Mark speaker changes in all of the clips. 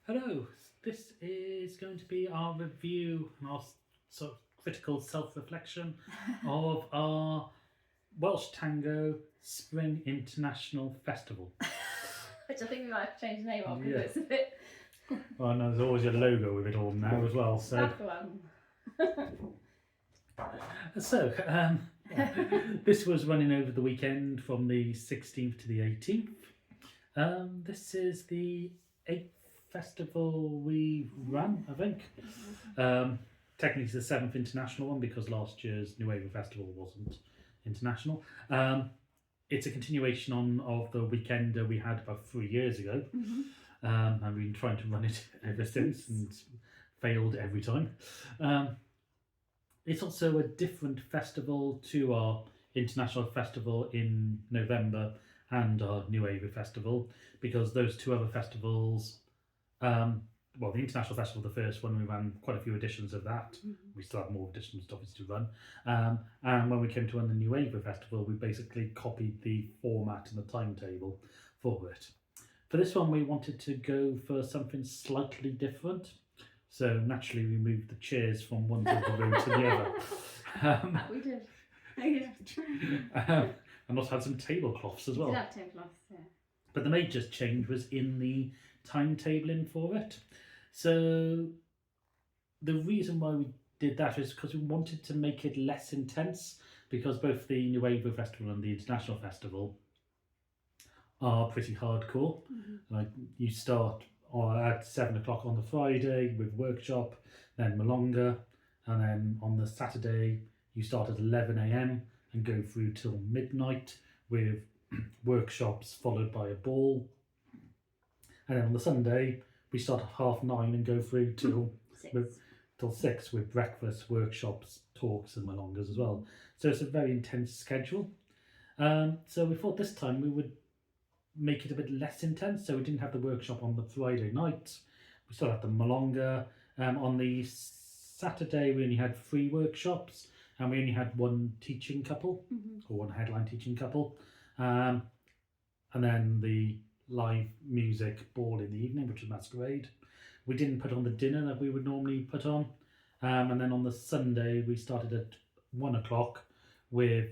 Speaker 1: Hello, this is going to be our review and our sort of critical self-reflection of our Welsh Tango Spring International Festival.
Speaker 2: Which I think we might have to change the name of
Speaker 1: Yeah.
Speaker 2: because it's a bit.
Speaker 1: Well, no, there's always a logo with it all now as well. So,
Speaker 2: That's the one.
Speaker 1: this was running over the weekend from the 16th to the 18th. This is the 8th festival we ran, I think. Technically, it's the 7th international one because last year's New Wave Festival wasn't international. It's a continuation of the weekender we had about 3 years ago. I've been trying to run it ever since and failed every time. It's also a different festival to our international festival in November and our New Wave Festival because those two other festivals, well, the international festival, the first one, we ran quite a few editions of that. We still have more editions obviously to run. And when we came to run the New Wave Festival, we basically copied the format and the timetable for it. For this one, we wanted to go for something slightly different. So naturally, we moved the chairs from one side of the room to the other.
Speaker 2: We did.
Speaker 1: And also had some tablecloths as well.
Speaker 2: We did have tablecloths, yeah.
Speaker 1: But the major change was in the timetabling for it. So the reason why we did that is because we wanted to make it less intense, because both the New Wave Festival and the International Festival are pretty hardcore. Like you start at 7 o'clock on the Friday with workshop, then Malonga, and then on the Saturday you start at 11 a.m. and go through till midnight with workshops followed by a ball. And then on the Sunday we start at 9:30 and go through till 6 with breakfast, workshops, talks and Malongas as well. So it's a very intense schedule. So we thought this time we would make it a bit less intense, so we didn't have the workshop on the Friday night. We still had the Malonga. On the Saturday we only had 3 workshops and we only had one teaching couple, or one headline teaching couple, and then the live music ball in the evening, which was Masquerade. We didn't put on the dinner that we would normally put on, and then on the Sunday we started at 1 o'clock with,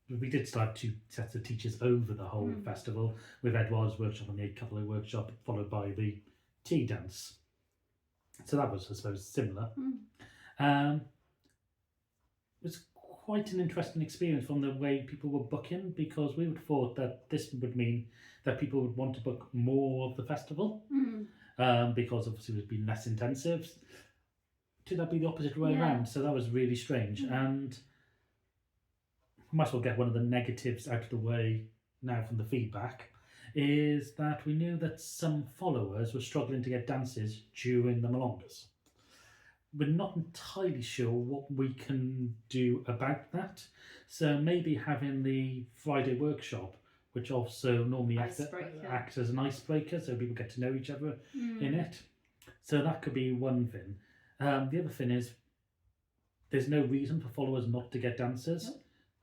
Speaker 1: we did start 2 sets of teachers over the whole festival, with Edward's workshop and the 8 couple workshop, followed by the tea dance. So that was, I suppose, similar. It was quite an interesting experience from the way people were booking, because we would have thought that this would mean that people would want to book more of the festival, because obviously it would be less intensive. To that be the opposite way around, so that was really strange. And might as well get one of the negatives out of the way now from the feedback, is that we knew that some followers were struggling to get dances during the Malongas. We're not entirely sure what we can do about that. So maybe having the Friday workshop, which also normally acts as an icebreaker, so people get to know each other in it. So that could be one thing. The other thing is, there's no reason for followers not to get dances.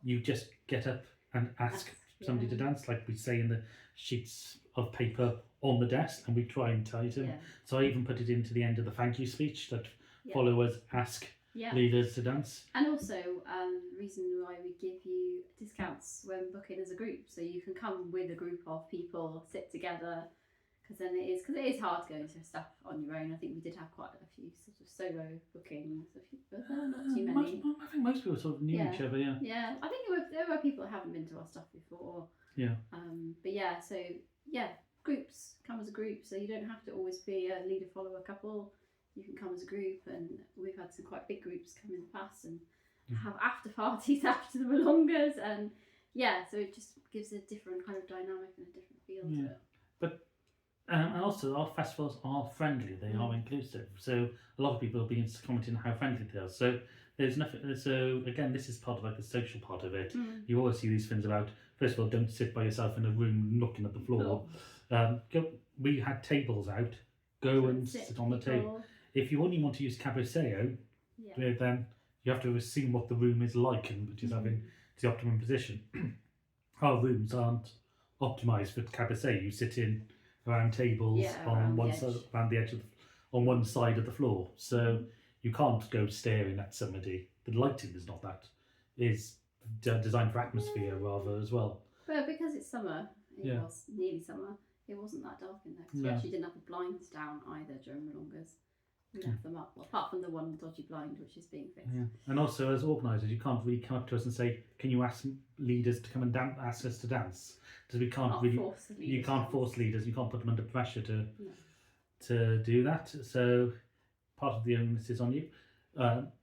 Speaker 1: You just get up and ask somebody to dance, like we say in the sheets of paper on the desk, and we try and tell them. So I even put it into the end of the thank you speech that followers ask leaders to dance.
Speaker 2: And also, reason why we give you discounts when booking as a group, so you can come with a group of people, sit together, because it is hard to go into stuff on your own. I think we did have quite a few sort of solo bookings, but not too many.
Speaker 1: I think most people sort of knew each other.
Speaker 2: Yeah, I think there were people that haven't been to our stuff before. But groups, come as a group, so you don't have to always be a leader follower couple. You can come as a group, and we've had some quite big groups come in the past and have after parties after the Malongas, and so it just gives a different kind of dynamic and a different feel to it.
Speaker 1: But and also our festivals are friendly, they are inclusive, so a lot of people have been commenting how friendly they are. So there's nothing. So again, this is part of like the social part of it. You always see these things about, first of all, don't sit by yourself in a room looking at the floor. We had tables out. Go and sit on the table. If you only want to use cabosseo, then you have to assume what the room is like and which is having the optimum position. Our rooms aren't optimised for cabosseo. You sit in around tables on one side, around the edge of on one side of the floor. So you can't go staring at somebody. The lighting is not that. It's designed for atmosphere rather as well.
Speaker 2: But because it's summer, it was nearly summer. It wasn't that dark in there. Because we actually didn't have the blinds down either during Malongas. We left them up, apart from the one dodgy blind which is being fixed.
Speaker 1: Yeah. And also, as organisers, you can't really come up to us and say, "Can you ask leaders to come and ask us to dance?" Because we can't really. You can't force leaders. You can't put them under pressure to do that. So part of the onus is on you.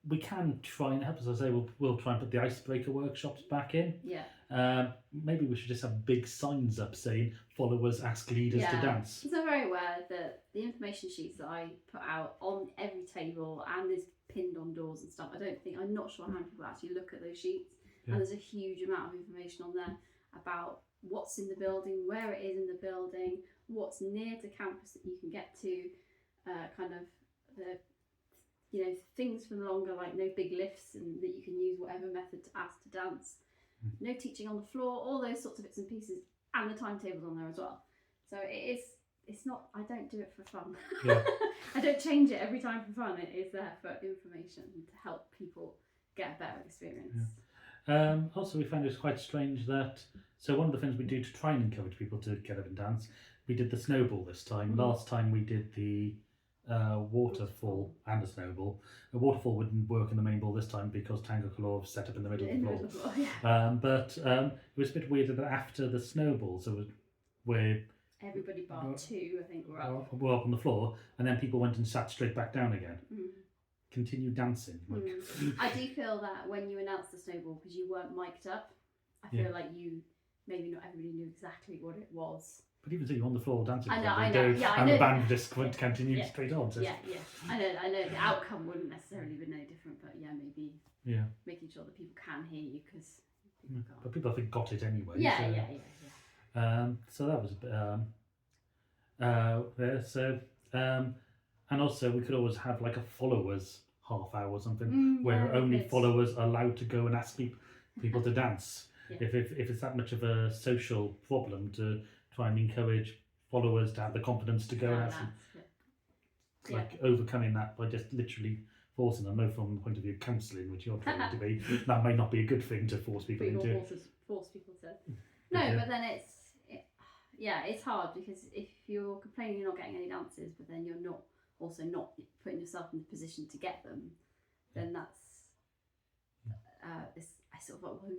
Speaker 1: We can try and help. As I say, we'll try and put the icebreaker workshops back in.
Speaker 2: Yeah.
Speaker 1: Maybe we should just have big signs up saying "Followers ask leaders to dance."
Speaker 2: So I'm very aware that the information sheets that I put out on every table and is pinned on doors and stuff. I'm not sure how many people actually look at those sheets. Yeah. And there's a huge amount of information on there about what's in the building, where it is in the building, what's near to campus that you can get to, kind of the things from longer, like no big lifts and that you can use whatever method to ask to dance, no teaching on the floor, all those sorts of bits and pieces, and the timetables on there as well. So it's not, I don't do it for fun. Yeah. I don't change it every time for fun. It is there for information to help people get a better experience.
Speaker 1: Yeah. Also, we found it quite strange that, so one of the things we do to try and encourage people to get up and dance, we did the snowball this time. Last time we did the waterfall and a snowball. The waterfall wouldn't work in the main ball this time because Tango Color was set up in the middle of the floor. But it was a bit weird that after the snowball, so where
Speaker 2: everybody bar two, I think, were up
Speaker 1: on the floor, and then people went and sat straight back down again. Continue dancing.
Speaker 2: I do feel that when you announced the snowball, because you weren't mic'd up, I feel like maybe not everybody knew exactly what it was.
Speaker 1: But even so, you're on the floor dancing.
Speaker 2: I know.
Speaker 1: And the band just continued straight on. So.
Speaker 2: Yeah. I know. The outcome wouldn't necessarily be no different, but maybe making sure that people can hear you because.
Speaker 1: But people I think got it anyway.
Speaker 2: Yeah.
Speaker 1: So that was a bit there. So and also we could always have like a followers half hour or something where only followers are allowed to go and ask people to dance. If it's that much of a social problem to try and encourage followers to have the confidence to go and actually overcoming that by just literally forcing them. I know from the point of view of counselling, which you're trying to be, that may not be a good thing to force people into.
Speaker 2: Force people to. No, but then it's hard because if you're complaining you're not getting any dances, but then you're not putting yourself in the position to get them, then that's I sort of thought, well,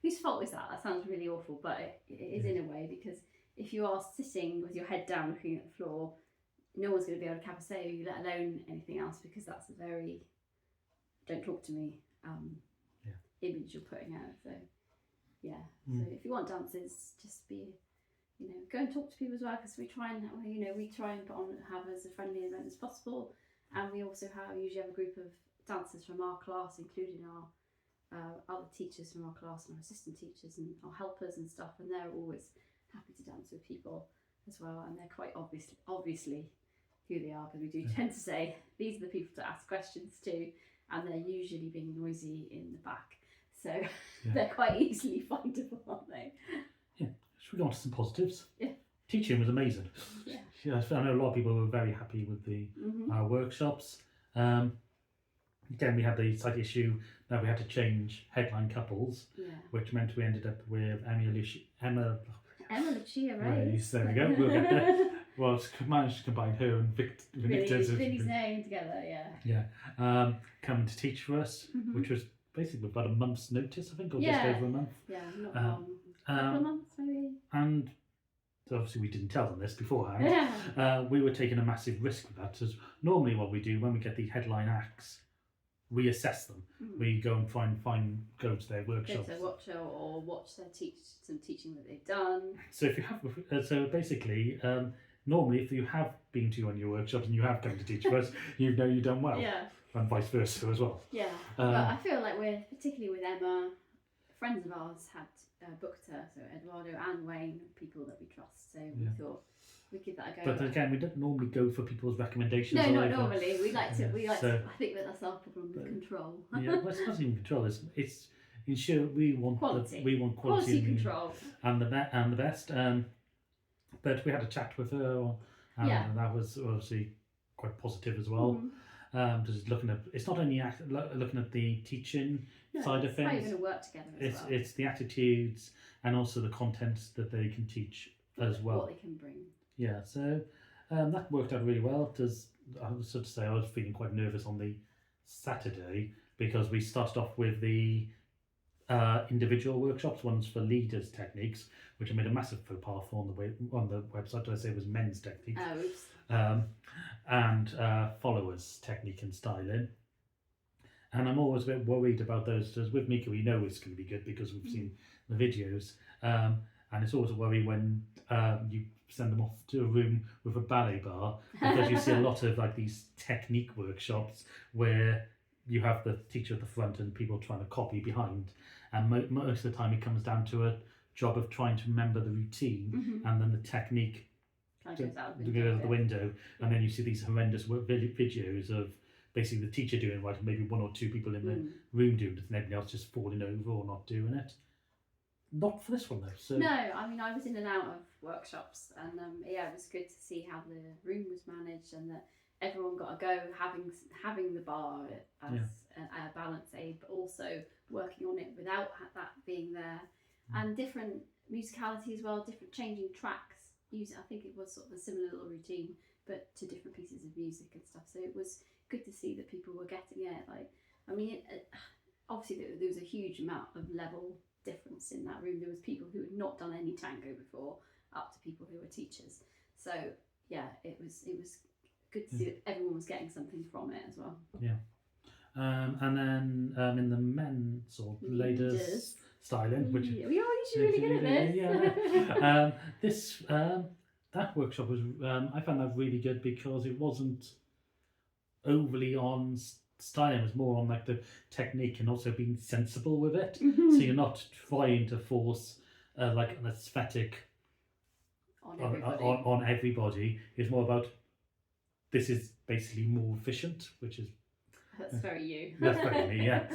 Speaker 2: whose fault is that? That sounds really awful, but it is in a way, because if you are sitting with your head down looking at the floor, no one's going to be able to capsay you, let alone anything else, because that's a very don't talk to me image you're putting out. So so if you want dances, just be go and talk to people as well, because we try and have as a friendly event as possible, and we also usually have a group of dancers from our class, including our other teachers from our class and our assistant teachers and our helpers and stuff, and they're always happy to dance with people as well, and they're quite obviously who they are, because we do tend to say these are the people to ask questions to, and they're usually being noisy in the back, so they're quite easily findable, aren't they?
Speaker 1: Should we go on to some positives? Teaching was amazing. I know a lot of people were very happy with the workshops. Again, we had the slight issue that we had to change headline couples, which meant we ended up with Emma
Speaker 2: Lucia Reyes.
Speaker 1: There we go. We'll get there. Well, managed to combine her and Victor's
Speaker 2: name together.
Speaker 1: Coming to teach for us, which was basically about a month's notice, I think, or just over a month.
Speaker 2: Not long. A couple of months maybe.
Speaker 1: And obviously we didn't tell them this beforehand. We were taking a massive risk with that. Because normally what we do when we get the headline acts, we assess them. We go and go to their workshops.
Speaker 2: Go to their workshop or watch some teaching that they've done.
Speaker 1: So if you have, basically, normally if you have been to one of your workshops and you have come to teach for us, you've done well. And vice versa as well.
Speaker 2: But I feel like particularly with Emma, friends of ours had booked her, so Eduardo and Wayne, people that we trust. So we thought we'd give that a go.
Speaker 1: But again, we don't normally go for people's recommendations.
Speaker 2: No, not normally. We like to. I think that's our problem with control.
Speaker 1: Well, it's not even control. It's ensure we want
Speaker 2: quality.
Speaker 1: We want quality
Speaker 2: control
Speaker 1: and the best. But we had a chat with her, and that was obviously quite positive as well. Just looking at, it's not only looking at the teaching side of things.
Speaker 2: How you're going to work together as well.
Speaker 1: It's the attitudes and also the contents that they can teach as well.
Speaker 2: What they can bring.
Speaker 1: Yeah, so that worked out really well. Because I was sort of say I was feeling quite nervous on the Saturday because we started off with the individual workshops. One's for leaders techniques, which I made a massive faux pas for on the website. Did I say it was men's techniques?
Speaker 2: Oh, oops.
Speaker 1: And followers technique and styling. And I'm always a bit worried about those. Because with Mika, we know it's going to be good because we've seen the videos. And it's always a worry when you send them off to a room with a ballet bar, because you see a lot of like these technique workshops where you have the teacher at the front and people trying to copy behind. And most of the time it comes down to a job of trying to remember the routine, and then the technique
Speaker 2: goes out
Speaker 1: the window, and then you see these horrendous videos of basically the teacher doing right, and maybe one or two people in the room doing it, and everybody else just falling over or not doing it. Not for this one though. So
Speaker 2: no, I mean I was in and out of workshops, and it was good to see how the room was managed and that everyone got a go having the bar as a balance aid, but also working on it without that being there, and different musicality as well, different changing tracks. I think it was sort of a similar little routine, but to different pieces of music and stuff. So it was good to see that people were getting it. Like, I mean, obviously there was a huge amount of level difference in that room. There was people who had not done any tango before, up to people who were teachers. So yeah, it was good to see that everyone was getting something from it as well. Yeah.
Speaker 1: And then in the men's or ladies styling, which
Speaker 2: we already really good at this.
Speaker 1: That workshop was I found that really good because it wasn't overly on styling. It was more on like the technique and also being sensible with it. So you're not trying to force like an aesthetic on everybody. It's more about this is basically more efficient, which is
Speaker 2: that's very you.
Speaker 1: That's very me, yeah.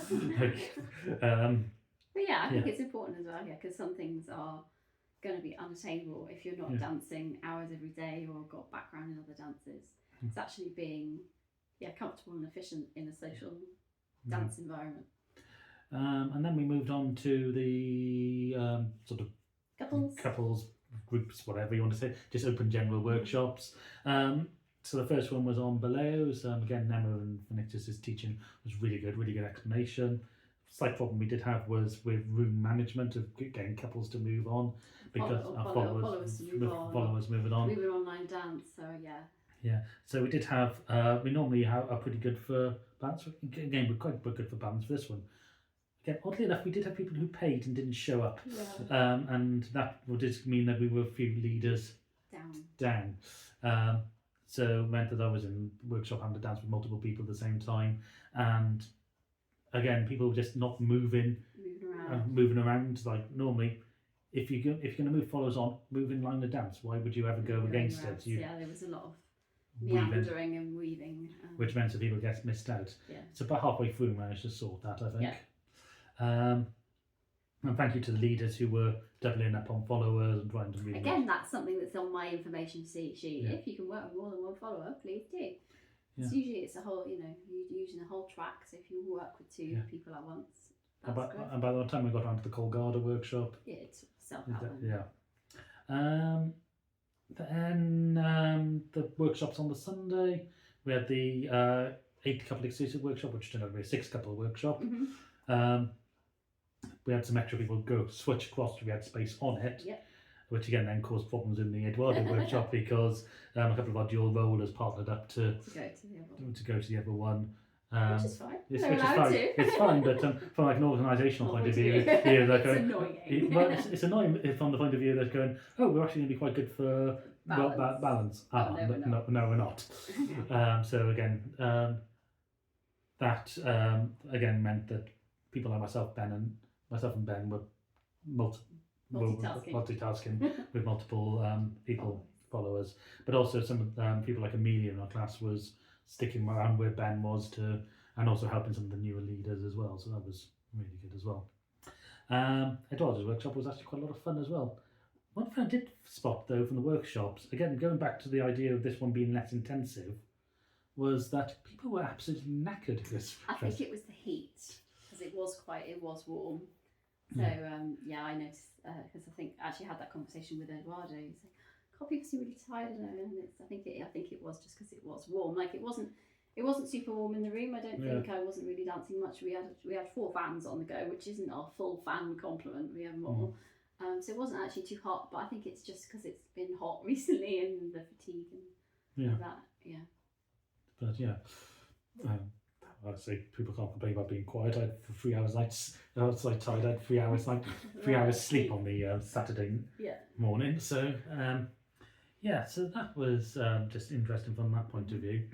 Speaker 2: But yeah, I think it's important as well, because some things are going to be unattainable if you're not dancing hours every day or got background in other dances. It's actually being comfortable and efficient in a social dance environment.
Speaker 1: And then we moved on to the sort of couples, groups, whatever you want to say, just open general workshops. So the first one was on Baleos. Again, Emma and Vinicius' teaching was really good explanation. Slight problem we did have was with room management of getting couples to move on because our followers moving on.
Speaker 2: Moving online dance, so yeah.
Speaker 1: Yeah, so we did have, we normally are pretty good for balance. Again, we're quite good for balance for this one. Again, oddly enough, we did have people who paid and didn't show up. Yeah. And that did mean that we were a few leaders down. So meant that I was in workshop having to dance with multiple people at the same time, and again, people were just not moving around like normally. If you're going to move followers on, move in line with dance. Why would you ever go against it?
Speaker 2: There was a lot of meandering and weaving,
Speaker 1: which meant that people get missed out. Yeah. So about halfway through, we managed to sort that, I think. Yeah. And thank you to the leaders who were doubling up on followers and trying to really...
Speaker 2: Again, that's something that's on my information sheet. If you can work with more than one follower, please do. Yeah. Usually it's a whole, you're using a whole track, so if you work with two people at once, that's great. And by the time we got around to the Colgada workshop... Yeah, it's self-help.
Speaker 1: Yeah. Then the workshops on the Sunday, we had the 8 couple exclusive workshop, which turned out to be a 6 couple workshop. We had some extra people go switch across, we had space on it, which again then caused problems in the Eduardo workshop because a couple of our dual rollers partnered up to go to the other one.
Speaker 2: Which is fine.
Speaker 1: It's fine, but from like an organisational point of view,
Speaker 2: it's annoying.
Speaker 1: It's annoying from the point of view that's going, oh, we're actually going to be quite good for balance. No, we're not. So again, that again meant that people like myself and Ben were multitasking with multiple people, followers, but also some people like Amelia in our class was sticking around where Ben was and also helping some of the newer leaders as well, so that was really good as well. Eduardo's workshop was actually quite a lot of fun as well. One thing I did spot though from the workshops, again going back to the idea of this one being less intensive, was that people were absolutely knackered this.
Speaker 2: I think it was the heat, because it was warm. So I noticed, because I think I actually had that conversation with Eduardo. He's like, "God, people seem really tired," and I think it was just because it was warm. Like it wasn't super warm in the room. I don't think I wasn't really dancing much. We had 4 fans on the go, which isn't our full fan complement. We have more. So it wasn't actually too hot, but I think it's just because it's been hot recently and the fatigue and that. Yeah.
Speaker 1: But yeah, I'd say people can't complain about being quiet. I had 3 hours nights. I was like tired. I had 3 hours hours sleep on the Saturday morning. So so that was just interesting from that point of view.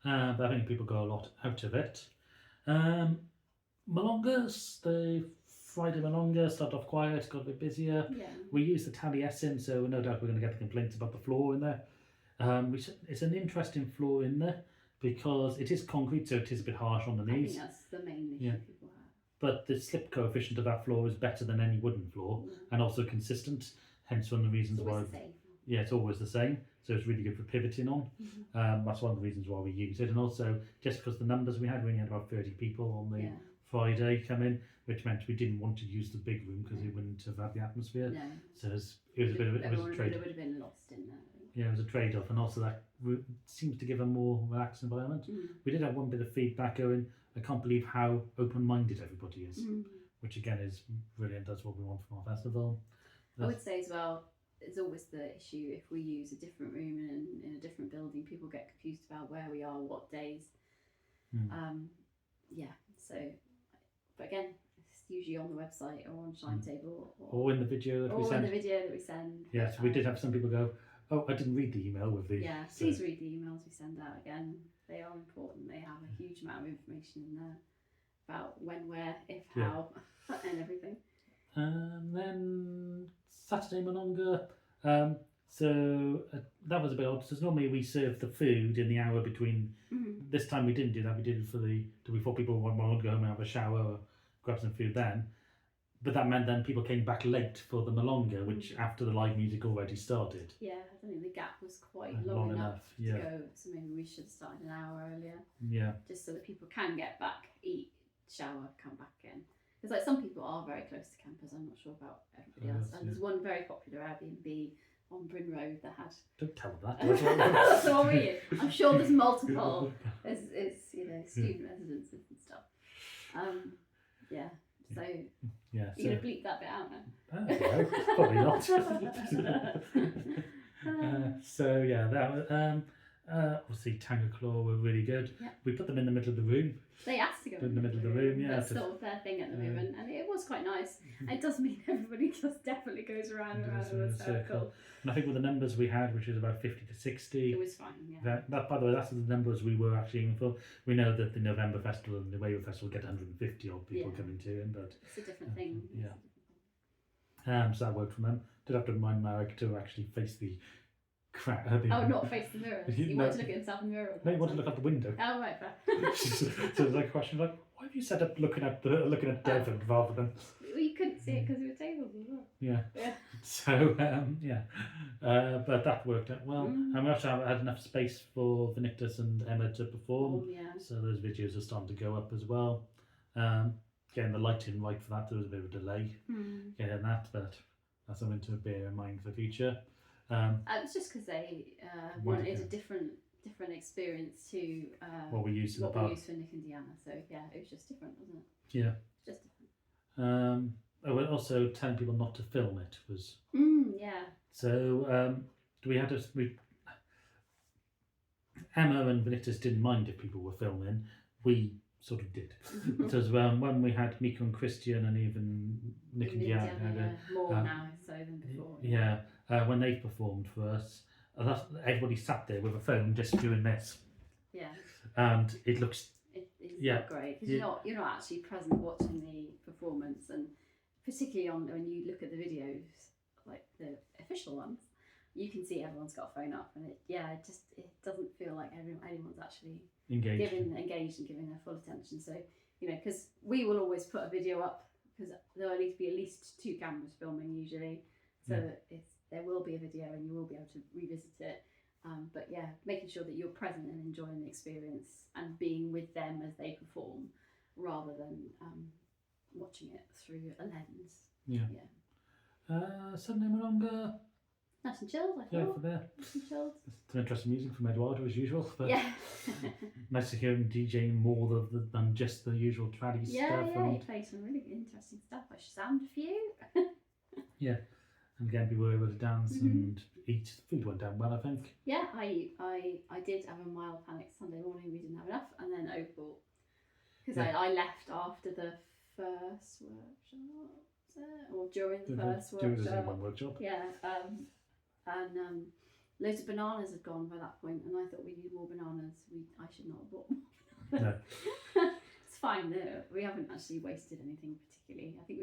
Speaker 1: But I think people got a lot out of it. Milongas, the Friday Milonga started off quiet, got a bit busier.
Speaker 2: Yeah.
Speaker 1: We used the Taliesin, so no doubt we're going to get the complaints about the floor in there. Which it's an interesting floor in there because it is concrete, so it is a bit harsh on the knees.
Speaker 2: I think that's the main issue people have.
Speaker 1: But the slip coefficient of that floor is better than any wooden floor and also consistent. Hence one of the reasons why. Yeah, it's always the same, so it's really good for pivoting on. That's one of the reasons why we use it, and also just because the numbers we only had about 30 people on the Friday come in, which meant we didn't want to use the big room because it wouldn't have had the atmosphere.
Speaker 2: No.
Speaker 1: So it was a bit of a trade.
Speaker 2: They would have been lost in there.
Speaker 1: Yeah, it was a trade-off, and also that seems to give a more relaxed environment. We did have one bit of feedback going, I can't believe how open-minded everybody is, which again is brilliant. That's what we want from our festival.
Speaker 2: I would say as well, there's always the issue if we use a different room in a different building, people get confused about where we are, what days. So, but again, it's usually on the website or on Timetable
Speaker 1: or in the video that we
Speaker 2: send.
Speaker 1: Yeah, so we did have some people go, "Oh, I didn't read the email with the..."
Speaker 2: Yeah, please read the emails we send out again. They are important. They have a huge amount of information in there about when, where, if, how, and everything.
Speaker 1: Then Saturday Milonga. That was a bit odd because normally we serve the food in the hour between. This time we didn't do that. We did it for before people would want to go home and have a shower or grab some food then. But that meant then people came back late for the Milonga, which after the live music already started.
Speaker 2: Yeah, I don't think the gap was quite long enough to go, so maybe we should have started an hour earlier.
Speaker 1: Yeah.
Speaker 2: Just so that people can get back, eat, shower, come back in. Because like some people are very close to campers. I'm not sure about everybody else. And there's one very popular Airbnb on Bryn Road that had.
Speaker 1: Don't tell them that.
Speaker 2: So what were you? I'm sure there's multiple. It's student residences and stuff. So you're gonna bleep that bit out now.
Speaker 1: Probably not. That was obviously Tango Claw were really good. Yeah. We put them in the middle of the room.
Speaker 2: They asked to go
Speaker 1: in the middle of the room. Yeah,
Speaker 2: that's sort of their thing at the moment, and it was quite nice. It does mean everybody just definitely goes around in a circle. And
Speaker 1: I think with the numbers we had, which is about 50 to 60,
Speaker 2: it was fine. Yeah.
Speaker 1: That by the way, that's the numbers we were actually aiming for. We know that the November festival and the Waver festival get 150 odd people coming to them, but
Speaker 2: it's a different thing.
Speaker 1: So that worked for them. Did have to remind Marek to actually face the crap.
Speaker 2: Not face the mirror. You want to look at himself in the mirror.
Speaker 1: No, you want to look out the window.
Speaker 2: Oh right, fair.
Speaker 1: So there's like a question like, why have you set up looking at Devon rather than?
Speaker 2: Well, you couldn't see it because there were tables as well.
Speaker 1: Yeah. So but that worked out well, and we also had enough space for Vinictus and Emma to perform. So those videos are starting to go up as well. Getting the lighting right for that, there was a bit of a delay getting that, but that's something to bear in mind for the future.
Speaker 2: It was just because they wanted a different experience to
Speaker 1: what we used
Speaker 2: for Nick and Deanna. So yeah, it was just different, wasn't it?
Speaker 1: Yeah.
Speaker 2: Just different.
Speaker 1: Well, also telling people not to film it was.
Speaker 2: Yeah.
Speaker 1: So Emma and Vinictus didn't mind if people were filming. We sort of did. Because when we had Miko and Christian and even Nick and Deanna
Speaker 2: more now so than before.
Speaker 1: Yeah. When they performed for us, everybody sat there with a phone just doing this.
Speaker 2: Yeah.
Speaker 1: And it looks.
Speaker 2: It's not great because you're not actually present watching the performance, and particularly when you look at the videos, like the official ones, you can see everyone's got a phone up, and it doesn't feel like anyone's actually engaged and giving their full attention. So because we will always put a video up because there will need to be at least 2 cameras filming usually. so there will be a video and you will be able to revisit it. But yeah, making sure that you're present and enjoying the experience and being with them as they perform, rather than watching it through a lens.
Speaker 1: Sunday Malonga.
Speaker 2: Nice and chilled, I thought.
Speaker 1: Yeah, for there.
Speaker 2: Nice and chilled.
Speaker 1: Some interesting music from Eduardo as usual. But
Speaker 2: Yeah.
Speaker 1: nice to hear him DJing more than just the usual trad stuff.
Speaker 2: Yeah, he played some really interesting stuff. I shammed a few.
Speaker 1: Yeah, and again, people were able to dance and eat. Food went down well, I think.
Speaker 2: Yeah, I did have a mild panic Sunday morning. We didn't have enough, and then overbought because I left after the first workshop, or during the first workshop.
Speaker 1: During one workshop.
Speaker 2: Yeah, and loads of bananas had gone by that point, and I thought we needed more bananas. I should not have bought more.
Speaker 1: No.
Speaker 2: It's fine though. We haven't actually wasted anything particularly. I think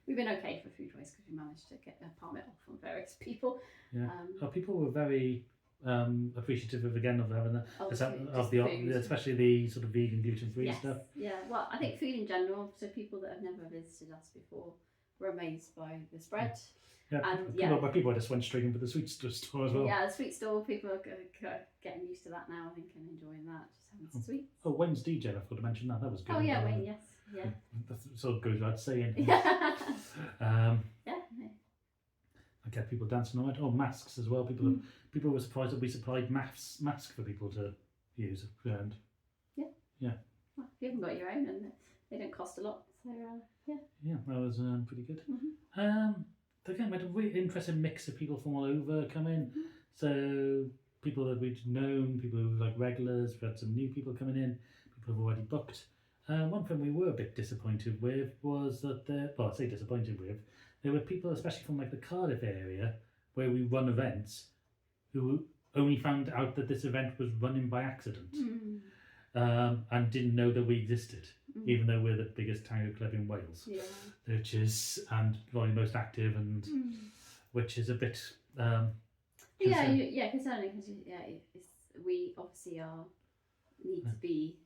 Speaker 2: we've been okay for food waste because we managed to get a permit off from various people.
Speaker 1: Yeah. People were very appreciative of having especially the sort of vegan, gluten-free stuff.
Speaker 2: Yeah. Well, I think food in general. So people that have never visited us before were amazed by the spread.
Speaker 1: Yeah, and people just went straight in for the sweet store as well.
Speaker 2: Yeah, the sweet store, people are getting used to that now, I think, and enjoying that, just having some sweets.
Speaker 1: Oh, Wayne's DJ, I forgot to mention that. That was good.
Speaker 2: Oh yeah, Wayne, yes, yeah.
Speaker 1: That sort of goes without saying.
Speaker 2: Yeah.
Speaker 1: I get people dancing on it. Oh, masks as well. People were surprised that we supplied masks for people to use. And
Speaker 2: yeah. Well, you haven't got your own, and they don't cost a lot, so yeah.
Speaker 1: Yeah, that was pretty good. Again, we had a really interesting mix of people from all over come in. So people that we'd known, people who were like regulars, we had some new people coming in, people who've already booked. One thing we were a bit disappointed with was that I say disappointed with, there were people, especially from like the Cardiff area, where we run events, who only found out that this event was running by accident. And didn't know that we existed, even though we're the biggest tango club in Wales, which is and probably most active, and which is a bit concerning because we obviously need to be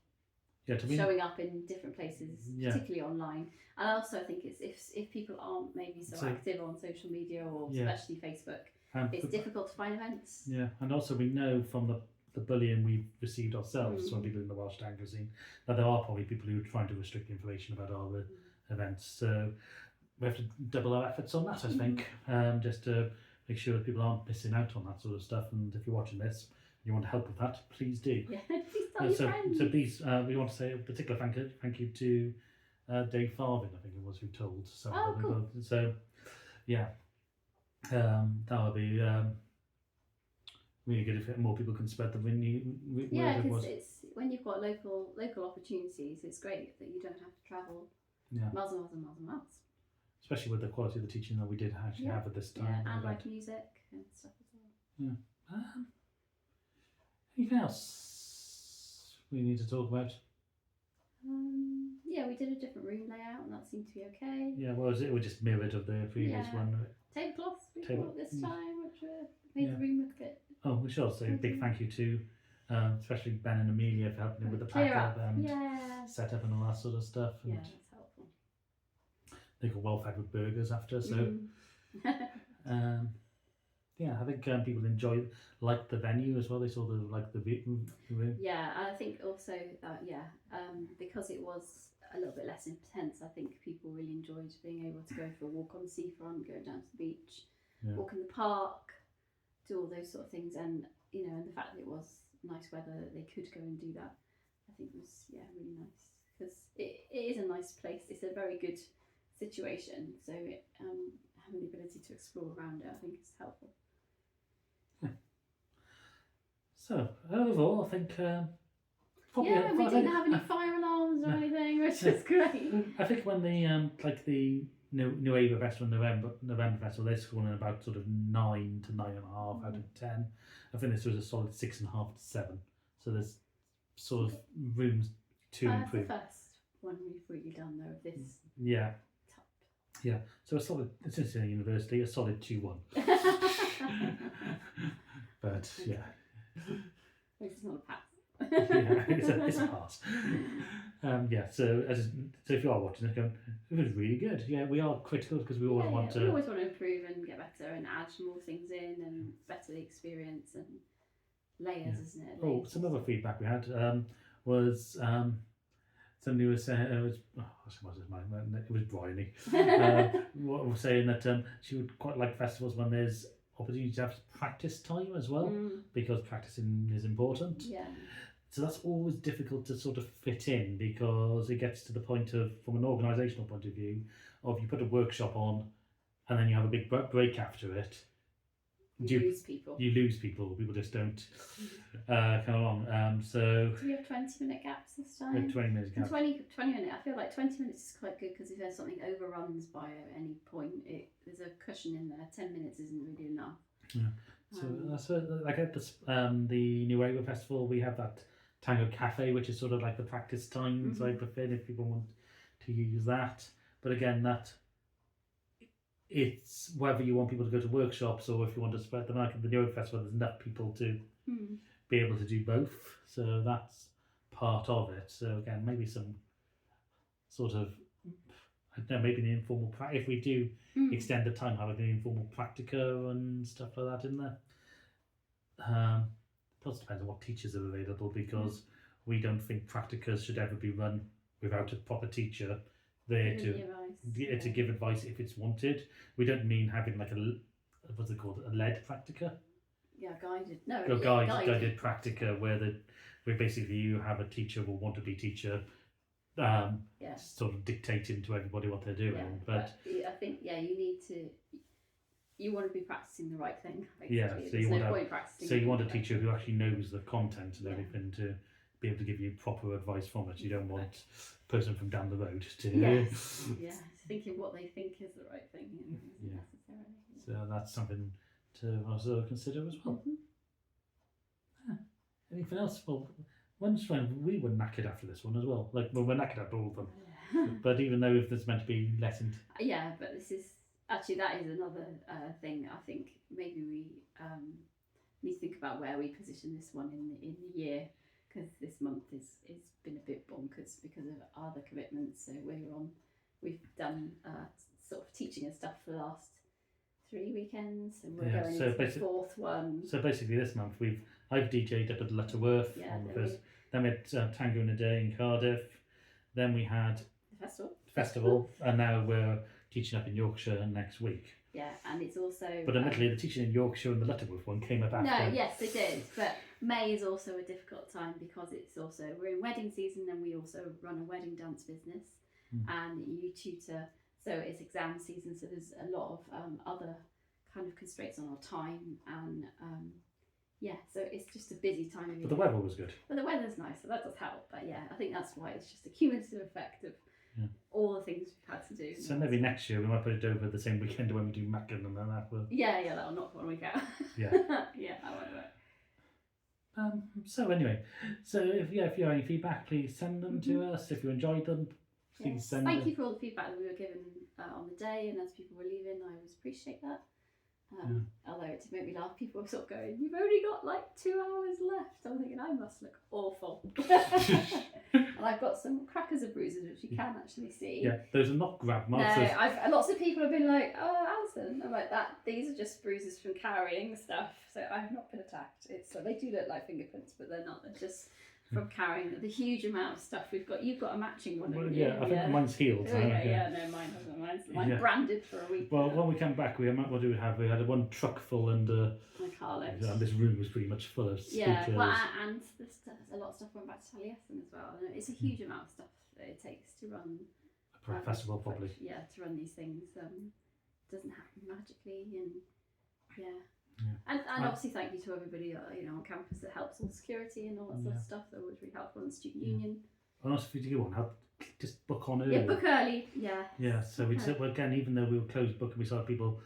Speaker 1: showing up in different places, particularly online. And also I think it's if people aren't maybe so active on social media or especially Facebook, it's difficult to find events. Yeah, and also we know from the bullying we've received ourselves from people in the Welsh tango scene that there are probably people who are trying to restrict information about our events. So we have to double our efforts on that, I think, just to make sure that people aren't missing out on that sort of stuff. And if you're watching this, you want to help with that, please do.
Speaker 2: Yeah, please tell your friends.
Speaker 1: So please, we want to say a particular thank you to Dave Farvin, I think it was, who told some of them.
Speaker 2: Cool.
Speaker 1: So yeah, that would be really good if more people can spread the word.
Speaker 2: Yeah, because it's when you've got local opportunities, it's great that you don't have to travel miles and miles and miles and miles.
Speaker 1: Especially with the quality of the teaching that we did actually have at this time.
Speaker 2: Yeah, and live music and stuff as well.
Speaker 1: Yeah. Anything else we need to talk about?
Speaker 2: Yeah, we did a different room layout and that seemed to be okay.
Speaker 1: Yeah, well, it was just mirrored of the previous one.
Speaker 2: Tablecloths we bought this time, which made the room look a bit.
Speaker 1: Oh, we should also say a big thank you to especially Ben and Amelia for helping with the pack-up and setup and all that sort of stuff. And
Speaker 2: yeah, that's helpful.
Speaker 1: They got well fed with burgers after, so yeah, I think people liked the venue as well. They saw the room.
Speaker 2: Yeah, I think also because it was a little bit less intense, I think people really enjoyed being able to go for a walk on the seafront, go down to the beach, walk in the park, do all those sort of things, and and the fact that it was nice weather, that they could go and do that, I think was really nice, because it is a nice place. It's a very good situation, so having the ability to explore around it, I think is helpful.
Speaker 1: So overall, I think
Speaker 2: we didn't have any fire alarms or anything, which is great.
Speaker 1: I think when the New Ava Festival, November Festival, they're scoring about sort of 9 to 9.5 out of 10. I think this was a solid 6.5 to 7. So there's sort of rooms to improve.
Speaker 2: That's the first one we've really done though of this.
Speaker 1: Yeah. Top. Yeah. So a solid, since the university, a solid 2-1. But yeah.
Speaker 2: It's not a pass.
Speaker 1: Yeah, it's a pass. So if you are watching it, going, it was really good. Yeah, we are critical because we always want to.
Speaker 2: We always want to improve and get better and add more things in and better the experience and layers, isn't it? Layers.
Speaker 1: Some other feedback we had was somebody was saying it was Bryony. What was saying that she would quite like festivals when there's opportunity to have practice time as well, because practicing is important.
Speaker 2: Yeah.
Speaker 1: So that's always difficult to sort of fit in, because it gets to the point of, from an organisational point of view, of you put a workshop on and then you have a big break after it.
Speaker 2: You lose people.
Speaker 1: You lose people. People just don't come along. So
Speaker 2: do we have 20-minute gaps this time?
Speaker 1: 20 minutes gaps.
Speaker 2: 20 minutes. I feel like 20 minutes is quite good, because if there's something overruns by any point, there's a cushion in there. 10 minutes isn't really enough.
Speaker 1: Yeah. So that's like at the New Wave Festival, we have that Tango Cafe, which is sort of like the practice time type of thing, if people want to use that. But again, it's whether you want people to go to workshops or if you want to spread them out. At the New Wave Festival, there's enough people to be able to do both. So that's part of it. So again, maybe some sort of, I don't know, maybe an informal if we do extend the time, have like an informal practica and stuff like that in there. It also depends on what teachers are available, because we don't think practicas should ever be run without a proper teacher there to give advice if it's wanted. We don't mean having like what's it called, a led practica?
Speaker 2: Yeah, guided. No,
Speaker 1: guided practica, where basically you have a teacher or want to be teacher sort of dictating to everybody what they're doing.
Speaker 2: Yeah,
Speaker 1: but
Speaker 2: I think you want to be practicing the right thing, basically.
Speaker 1: Yeah, so you want a teacher who actually knows the content and everything to be able to give you proper advice from it. You don't want a person from down the road to
Speaker 2: thinking what they think is the right thing. Necessarily.
Speaker 1: So that's something to also consider as well. Anything else? Well, when we were knackered after this one as well. Like, well, we're knackered after all of them. But even though if there's meant to be less
Speaker 2: but this is actually, that is another thing. I think maybe we need to think about where we position this one in the year, because this month is been a bit bonkers because of other commitments. So we've done sort of teaching and stuff for the last 3 weekends, and we're going into the fourth one. So
Speaker 1: basically this month I've DJ'd up at Lutterworth on the first. Then we had Tango in a Day in Cardiff. Then we had
Speaker 2: the
Speaker 1: festival, and now we're teaching up in Yorkshire next week.
Speaker 2: Yeah, and it's also.
Speaker 1: But admittedly, the teaching in Yorkshire and the Lutterworth one came up after.
Speaker 2: No, yes, they did. But May is also a difficult time, because we're in wedding season, and we also run a wedding dance business, and you tutor. So it's exam season, so there's a lot of other kind of constraints on our time, and so it's just a busy time of year.
Speaker 1: But the weather was good.
Speaker 2: But the weather's nice, so that does help. But yeah, I think that's why it's just a cumulative effect of all the things we've had to do.
Speaker 1: So maybe next year we might put it over the same weekend when we do Mackin, and then that will.
Speaker 2: Yeah, that'll knock 1 week out.
Speaker 1: Yeah.
Speaker 2: I like that.
Speaker 1: So anyway, if you have any feedback, please send them to us. If you enjoyed them, please send them.
Speaker 2: Thank you for all the feedback that we were given on the day, and as people were leaving, I always appreciate that. Although it did make me laugh, people were sort of going, "You've only got like 2 hours left." I'm thinking, I must look awful. And I've got some crackers and bruises, which you can actually see.
Speaker 1: Yeah, those are not grab marks.
Speaker 2: No, lots of people have been like, "Oh, Alison," I'm like, these are just bruises from carrying stuff. So I have not been attacked. They do look like fingerprints, but they're not. They're just from carrying the huge amount of stuff we've got. You've got a matching one.
Speaker 1: Well, I think mine's healed.
Speaker 2: No, mine hasn't. Mine's branded for a week.
Speaker 1: Well, when we come back, we had one truck full, and this room was pretty much full of speakers.
Speaker 2: Yeah, well, and a lot of stuff went back to Taliesin as well. And it's a huge amount of stuff that it takes to run
Speaker 1: a festival, probably.
Speaker 2: To run these things. Doesn't happen magically, and obviously thank you to everybody on campus that helps on security and all that sort of stuff. That was really helpful, and the student union.
Speaker 1: And also, if you do want help, just book on early.
Speaker 2: Yeah, book early. Yeah.
Speaker 1: So again, even though we were closed booking, we saw people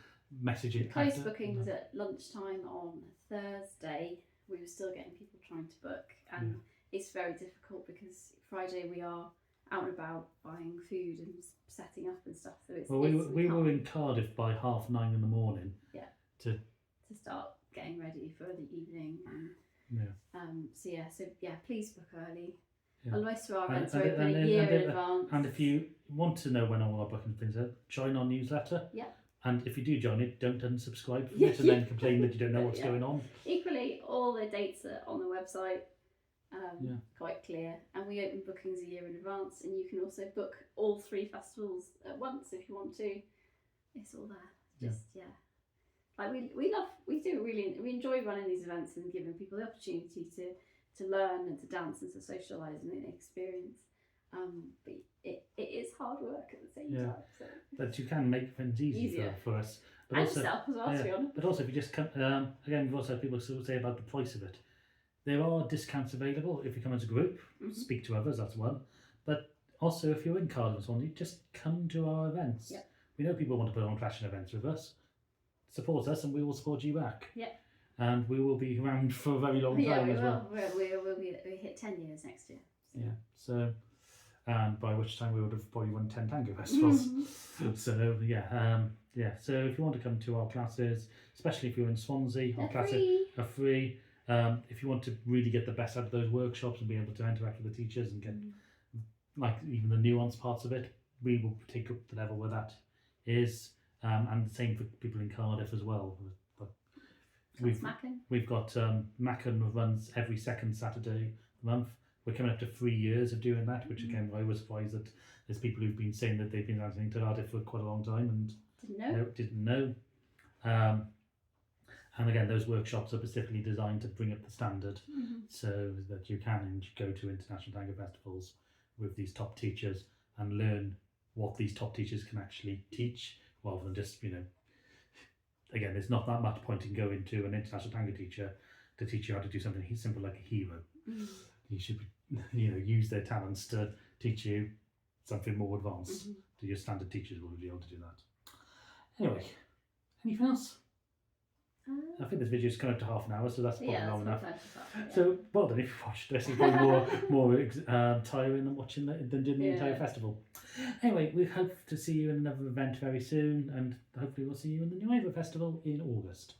Speaker 1: messaging.
Speaker 2: Closed bookings at lunchtime on Thursday. We were still getting people trying to book, and it's very difficult because Friday we are out and about buying food and setting up and stuff. So it's we were in Cardiff by 9:30 in the morning. Yeah. To start getting ready for the evening. And, please book early.
Speaker 1: Yeah.
Speaker 2: Well, most of our
Speaker 1: And-
Speaker 2: events
Speaker 1: and-
Speaker 2: are open
Speaker 1: and-
Speaker 2: a
Speaker 1: and-
Speaker 2: year
Speaker 1: and-
Speaker 2: in
Speaker 1: and-
Speaker 2: advance.
Speaker 1: And if you want to know when all our booking things are, join our newsletter.
Speaker 2: Yeah.
Speaker 1: And if you do join it, don't unsubscribe from
Speaker 2: Yeah.
Speaker 1: it and then complain that you don't know what's
Speaker 2: Yeah.
Speaker 1: going on.
Speaker 2: Equally, all the dates are on the website,
Speaker 1: Yeah.
Speaker 2: quite clear. And we open bookings a year in advance, and you can also book all 3 festivals at once if you want to. It's all there. Just like we enjoy running these events and giving people the opportunity to learn and to dance and to socialise and experience. But it is hard work at the same time. So.
Speaker 1: That you can make things easier for us. But
Speaker 2: and
Speaker 1: also,
Speaker 2: yourself as well, to be honest.
Speaker 1: But also, if you just come, again, we've also had people sort of say about the price of it. There are discounts available if you come as a group, speak to others, that's one. But also, if you're in Cardiff and Swansea, just come to our events.
Speaker 2: Yep.
Speaker 1: We know people want to put on fashion events with us. Support us and we will support you back.
Speaker 2: Yeah.
Speaker 1: And we will be around for a very long time as well.
Speaker 2: We hit 10 years next year. So.
Speaker 1: Yeah. So, and by which time we would have probably won 10 Tango festivals. So So if you want to come to our classes, especially if you're in Swansea, our classes are free. If you want to really get the best out of those workshops and be able to interact with the teachers and get like even the nuanced parts of it, we will take up the level where that is. And the same for people in Cardiff as well. We've got Macon runs every second Saturday a month. We're coming up to 3 years of doing that, which again I was surprised that there's people who've been saying that they've been dancing to Cardiff for quite a long time and didn't know. And again, those workshops are specifically designed to bring up the standard so that you can go to international tango festivals with these top teachers and learn what these top teachers can actually teach, rather than just, again, there's not that much point in going to an international tango teacher to teach you how to do something simple like a hero. You should, use their talents to teach you something more advanced. To your standard teachers will be able to do that. Anyway, anything else? I think this video's come up to half an hour, so that's probably long enough. So well done if you've watched this. It's probably more tiring than watching than doing the entire festival. Anyway, we hope to see you in another event very soon, and hopefully we'll see you in the New Ava Festival in August.